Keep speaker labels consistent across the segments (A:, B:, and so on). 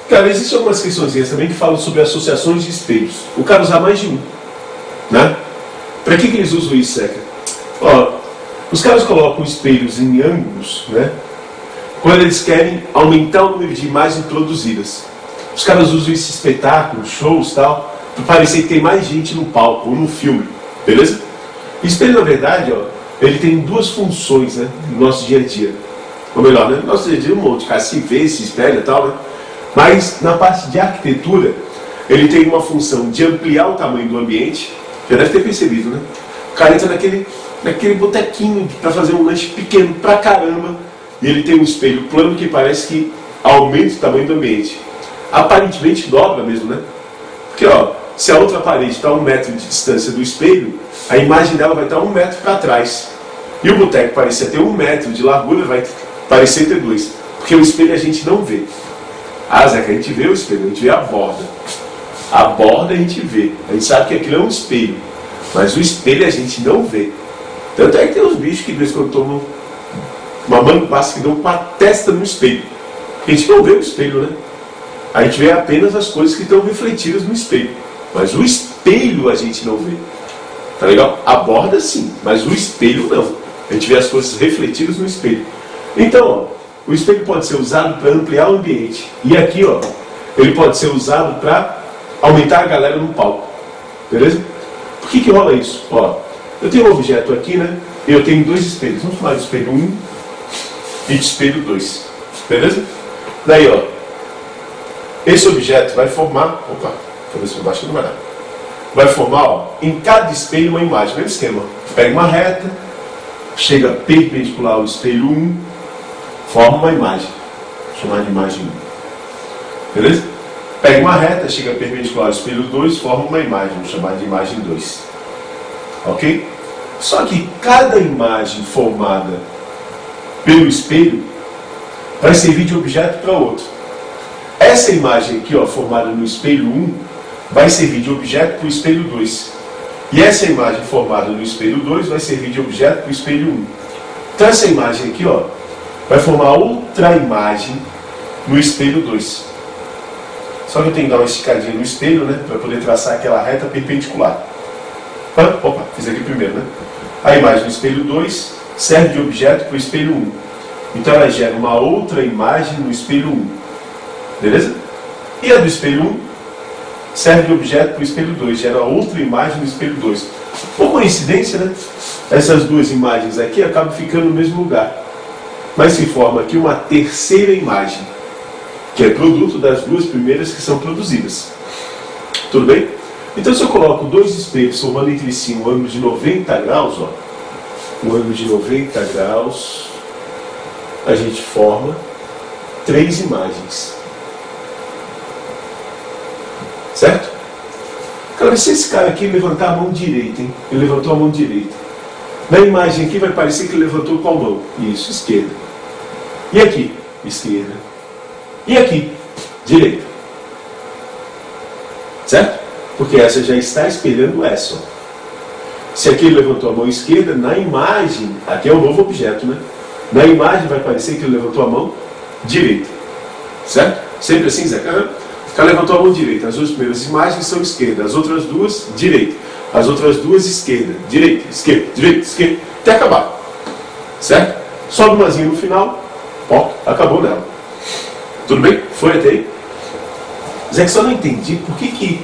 A: Cara, existem algumas questões também que falam sobre associações de espelhos. O cara usar mais de um, né? Para que eles usam isso, Seca? Ó, os caras colocam espelhos em ângulos, né? Quando eles querem aumentar o número de imagens produzidas. Os caras usam esse espetáculo, shows e tal, para parecer que tem mais gente no palco ou no filme, beleza? O espelho, na verdade, ó, ele tem duas funções, né, no nosso dia a dia. Ou melhor, né, no nosso dia a dia um monte, cara se vê, se espelha e tal, né? Mas na parte de arquitetura, ele tem uma função de ampliar o tamanho do ambiente. Já deve ter percebido, né? O cara entra naquele botequinho para fazer um lanche pequeno pra caramba, e ele tem um espelho plano que parece que aumenta o tamanho do ambiente. Aparentemente dobra mesmo, né? Porque, ó, se a outra parede está a 1 metro de distância do espelho, a imagem dela vai estar 1 metro para trás. E o boteco parecia ter 1 metro de largura, vai parecer ter 2. Porque o espelho a gente não vê. Ah, Zeca, a gente vê o espelho, a gente vê a borda. A borda a gente vê. A gente sabe que aquilo é um espelho. Mas o espelho a gente não vê. Tanto é que tem uns bichos que de vez em quando tomam uma manguaça que dão com a testa no espelho. A gente não vê o espelho, né? A gente vê apenas as coisas que estão refletidas no espelho. Mas o espelho a gente não vê. Tá legal? A borda sim, mas o espelho não. A gente vê as coisas refletidas no espelho. Então, ó, o espelho pode ser usado para ampliar o ambiente. E aqui, ó, ele pode ser usado para aumentar a galera no palco. Beleza? Por que rola isso? Ó, eu tenho um objeto aqui, né? E eu tenho dois espelhos. Vamos falar de espelho 1 e de espelho 2. Beleza? Daí, ó, esse objeto vai formar... Opa, deixa eu ver se eu baixo que não vai dar. Vai formar, ó, em cada espelho uma imagem. Mesmo esquema. Pega uma reta, chega perpendicular ao espelho 1, forma uma imagem. Vou chamar de imagem 1. Beleza? Pega uma reta, chega perpendicular ao espelho 2, forma uma imagem. Vou chamar de imagem 2. Ok? Só que cada imagem formada pelo espelho vai servir de objeto para outro. Essa imagem aqui, ó, formada no espelho 1, vai servir de objeto para o espelho 2. E essa imagem formada no espelho 2 vai servir de objeto para o espelho 1. Então essa imagem aqui, ó, vai formar outra imagem no espelho 2. Só que eu tenho que dar uma esticadinha no espelho, né, para poder traçar aquela reta perpendicular. Opa, fiz aqui primeiro, né? A imagem do espelho 2 serve de objeto para o espelho 1. Então ela gera uma outra imagem no espelho 1. Beleza? E a do espelho 1 serve de objeto para o espelho 2, gera outra imagem no espelho 2. Por coincidência, né? Essas duas imagens aqui acabam ficando no mesmo lugar. Mas se forma aqui uma terceira imagem, que é produto das duas primeiras que são produzidas. Tudo bem? Então se eu coloco dois espelhos formando entre si um ângulo de 90 graus, ó, um ângulo de 90 graus, a gente forma 3 imagens. Certo? Cara, se esse cara aqui levantar a mão direita, hein? Ele levantou a mão direita. Na imagem aqui vai parecer que ele levantou qual mão? Isso, esquerda. E aqui? Esquerda. E aqui? Direita. Certo? Porque essa já está espelhando essa. Ó. Se aqui ele levantou a mão esquerda, na imagem, aqui é um novo objeto, né? Na imagem vai parecer que ele levantou a mão direita. Certo? Sempre assim, Zé? O cara levantou a mão direita. As duas primeiras imagens são esquerda, as outras duas, direita. As outras duas, esquerda. Direita, esquerda, direita, esquerda. Até acabar. Certo? Sobe uma zinha no final. Ó, acabou nela. Tudo bem? Foi até aí? Zé, que só não entendi por que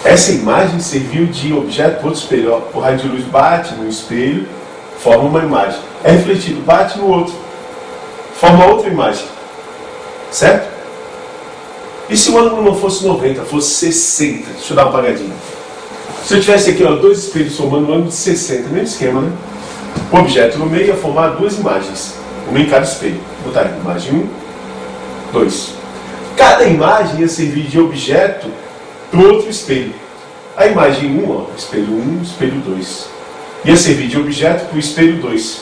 A: essa imagem serviu de objeto para outro espelho. Ó, o raio de luz bate no espelho, forma uma imagem. É refletido, bate no outro, forma outra imagem. Certo? E se o ângulo não fosse 90, fosse 60? Deixa eu dar uma apagadinha. Se eu tivesse aqui, ó, dois espelhos formando um ângulo de 60, mesmo esquema, né? O objeto no meio ia formar duas imagens, uma em cada espelho. Vou botar aqui, imagem 1, 2. Cada imagem ia servir de objeto para o outro espelho. A imagem 1, ó, espelho 1, espelho 2. Ia servir de objeto para o espelho 2.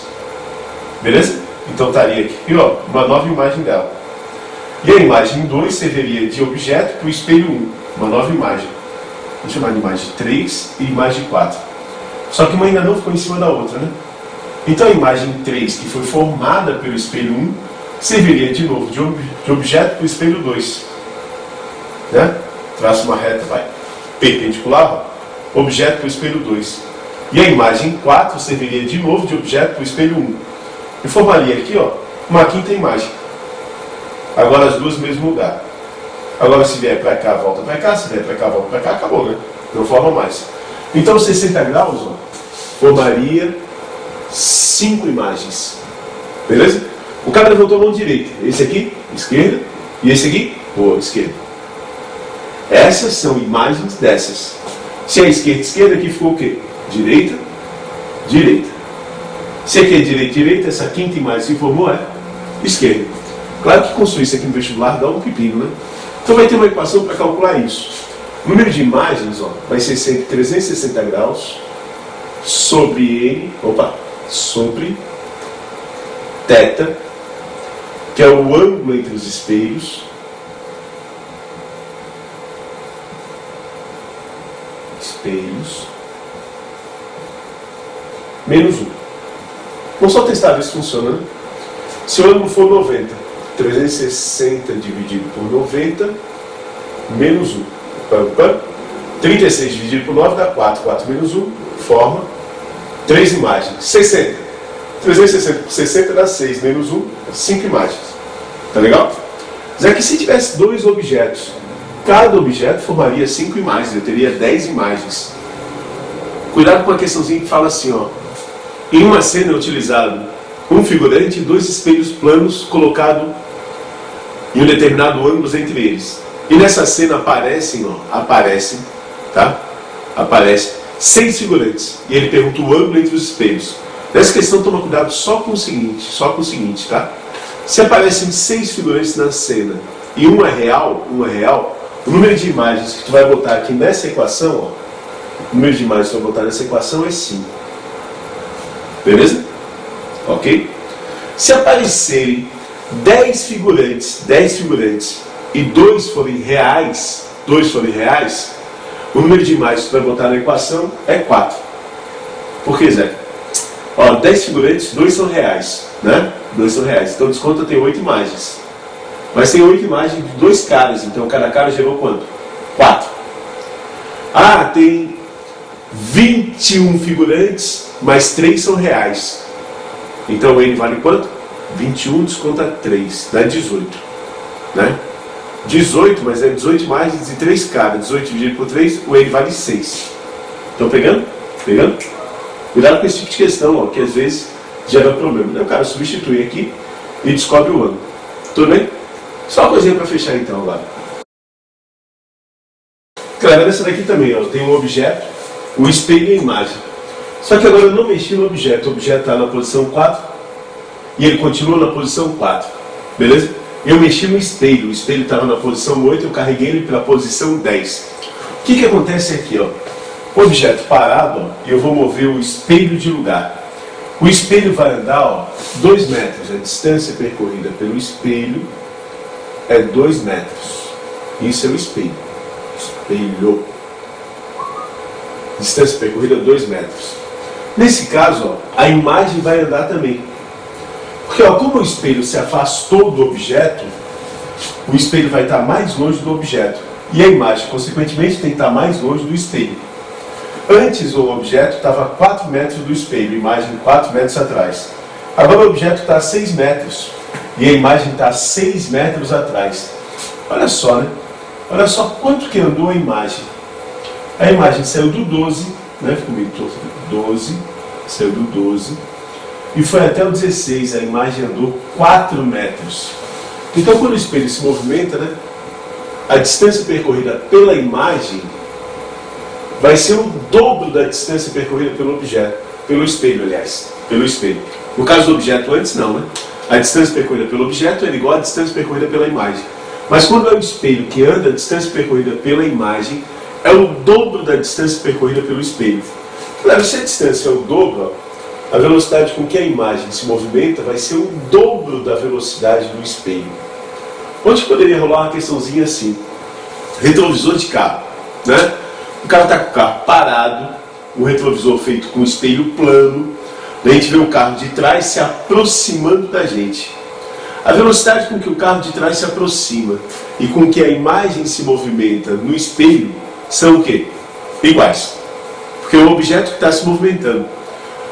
A: Beleza? Então estaria aqui, ó, uma nova imagem dela. E a imagem 2 serviria de objeto para o espelho 1, uma nova imagem. Vou chamar de imagem 3 e imagem 4. Só que uma ainda não ficou em cima da outra, né? Então a imagem 3, que foi formada pelo espelho 1, serviria de novo de objeto para o espelho 2. né? Traça uma reta, vai perpendicular, ó, objeto para o espelho 2. E a imagem 4 serviria de novo de objeto para o espelho 1. E formaria aqui, ó, uma quinta imagem. Agora as duas no mesmo lugar. Agora se vier para cá, volta para cá, se vier para cá, volta para cá, acabou, né? Não forma mais. Então 60 graus, ó, formaria 5 imagens. Beleza? O cara levantou a mão direita. Esse aqui, esquerda. E esse aqui, esquerda. Essas são imagens dessas. Se é esquerda, esquerda, aqui ficou o quê? Direita, direita. Se aqui é direita, direita, essa quinta imagem que formou é esquerda. Claro que construir isso aqui no vestibular dá um pepino, né? Então vai ter uma equação para calcular isso. O número de imagens, ó, vai ser sempre 360 graus sobre sobre θ, que é o ângulo entre os espelhos, menos 1. Vamos só testar ver se funciona, né? Se o ângulo for 90, 360 dividido por 90, menos 1. 36 dividido por 9 dá 4. 4 menos 1, forma 3 imagens. 60. 360 por 60 dá 6, menos 1, 5 imagens. Tá legal? Já que se tivesse 2 objetos, cada objeto formaria 5 imagens, eu teria 10 imagens. Cuidado com a questãozinha que fala assim, ó. Em uma cena é utilizado um figurante e 2 espelhos planos colocados em um determinado ângulo entre eles. E nessa cena aparecem 6 figurantes. E ele pergunta o ângulo entre os espelhos. Nessa questão toma cuidado só com o seguinte, tá? Se aparecem 6 figurantes na cena e um é real, o número de imagens que tu vai botar aqui nessa equação, ó, o número de imagens que tu vai botar nessa equação é 5. Beleza? Ok? Se aparecerem 10 figurantes e 2 forem reais, o número de imagens que tu vai botar na equação é 4. Por que, Zé? Ó, 10 figurantes, 2 são reais, né? 2 são reais. Então desconta tem 8 imagens. Mas tem 8 imagens de 2 caras, então cada cara gerou quanto? 4. Ah, tem 21 figurantes, mas 3 são reais. Então ele vale quanto? 21 desconta 3, dá 18. Né? 18, mas é 18 imagens de 3 caras. 18 dividido por 3, o N vale 6. Estão pegando? Pegando? Cuidado com esse tipo de questão, ó, que às vezes gera problema. O cara substitui aqui e descobre o ângulo. Tudo bem? Só uma coisinha para fechar então agora. Claro, nessa daqui também, ó, tem um objeto, o espelho e a imagem. Só que agora eu não mexi no objeto. O objeto está na posição 4 e ele continua na posição 4. Beleza? Eu mexi no espelho. O espelho estava na posição 8, eu carreguei ele para a posição 10. O que acontece aqui, ó? O objeto parado, ó, e eu vou mover o espelho de lugar. O espelho vai andar, ó, 2 metros. A distância percorrida pelo espelho é 2 metros. Isso é o espelho. Espelho. Distância percorrida 2 metros. Nesse caso, ó, a imagem vai andar também. Porque, ó, como o espelho se afastou do objeto, o espelho vai estar mais longe do objeto. E a imagem, consequentemente, tem que estar mais longe do espelho. Antes o objeto estava a 4 metros do espelho, a imagem 4 metros atrás. Agora o objeto está a 6 metros e a imagem está a 6 metros atrás. Olha só, né? Olha só quanto que andou a imagem. A imagem saiu do 12, né? Comigo, 12, saiu do 12 e foi até o 16. A imagem andou 4 metros. Então quando o espelho se movimenta, né? A distância percorrida pela imagem vai ser o dobro da distância percorrida pelo objeto, pelo espelho, aliás, pelo espelho. No caso do objeto antes, não, né? A distância percorrida pelo objeto é igual à distância percorrida pela imagem. Mas quando é o espelho que anda, a distância percorrida pela imagem é o dobro da distância percorrida pelo espelho. Claro, se a distância é o dobro, a velocidade com que a imagem se movimenta vai ser o dobro da velocidade do espelho. Onde poderia rolar uma questãozinha assim? Retrovisor de carro, né? O cara está com o carro parado, o retrovisor feito com espelho plano, a gente vê o carro de trás se aproximando da gente. A velocidade com que o carro de trás se aproxima e com que a imagem se movimenta no espelho são o quê? Iguais. Porque o objeto está se movimentando.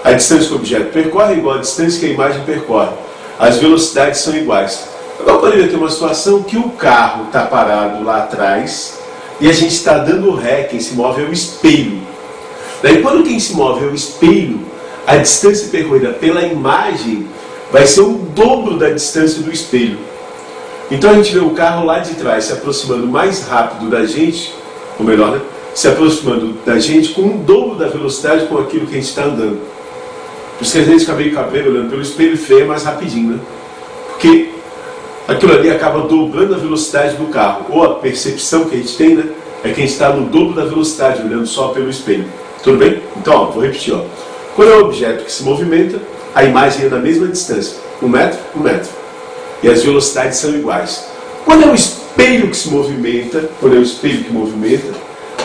A: A distância que o objeto percorre é igual à distância que a imagem percorre. As velocidades são iguais. Agora poderia ter uma situação que o carro está parado lá atrás e a gente está dando ré, quem se move é o espelho. Daí quando quem se move é o espelho, a distância percorrida pela imagem vai ser o dobro da distância do espelho. Então a gente vê o carro lá de trás se aproximando mais rápido da gente, ou melhor, né? Se aproximando da gente com o dobro da velocidade com aquilo que a gente está andando. Por isso que a gente fica meio cabreiro olhando pelo espelho e freia mais rapidinho, né? Porque aquilo ali acaba dobrando a velocidade do carro. Ou a percepção que a gente tem, né? É que a gente está no dobro da velocidade, olhando só pelo espelho. Tudo bem? Então, ó, vou repetir. Ó. Quando é um objeto que se movimenta, a imagem é na mesma distância. 1 metro, 1 metro. E as velocidades são iguais. Quando é um espelho que se movimenta, quando é um espelho que movimenta,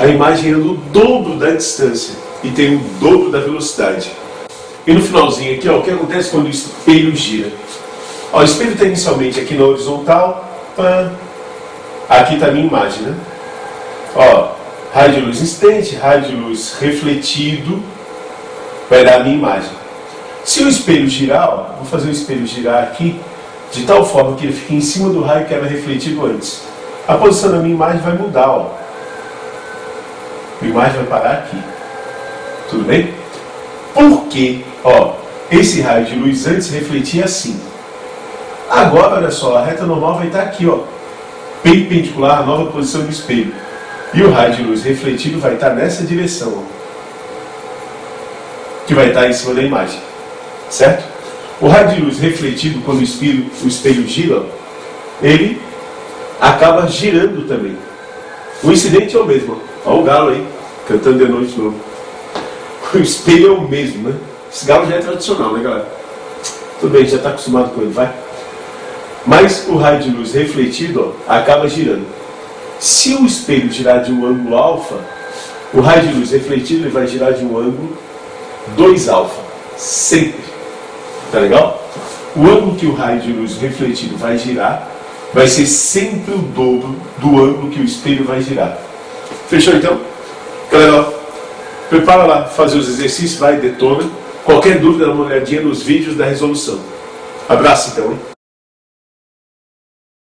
A: a imagem é no dobro da distância e tem o dobro da velocidade. E no finalzinho aqui, ó, o que acontece quando o espelho gira? Ó, o espelho está inicialmente aqui na horizontal, pá. Aqui está a minha imagem, né? Ó, raio de luz incidente, raio de luz refletido, vai dar a minha imagem. Se o espelho girar, ó, vou fazer o espelho girar aqui, de tal forma que ele fique em cima do raio que era refletido antes. A posição da minha imagem vai mudar, ó. A imagem vai parar aqui. Tudo bem? Porque, ó, esse raio de luz antes refletia assim. Agora, olha só, a reta normal vai estar aqui, ó, perpendicular à nova posição do espelho. E o raio de luz refletido vai estar nessa direção, ó, que vai estar em cima da imagem. Certo? O raio de luz refletido, quando o espelho gira, ó, ele acaba girando também. O incidente é o mesmo. Olha o galo aí, cantando de noite de novo. O espelho é o mesmo, né? Esse galo já é tradicional, né, galera? Tudo bem, já está acostumado com ele, vai? Mas o raio de luz refletido, ó, acaba girando. Se o espelho girar de um ângulo alfa, o raio de luz refletido ele vai girar de um ângulo 2 alfa. Sempre. Tá legal? O ângulo que o raio de luz refletido vai girar vai ser sempre o dobro do ângulo que o espelho vai girar. Fechou então? Galera, ó, prepara lá fazer os exercícios, vai, detona. Qualquer dúvida, dá uma olhadinha nos vídeos da resolução. Abraço então, hein?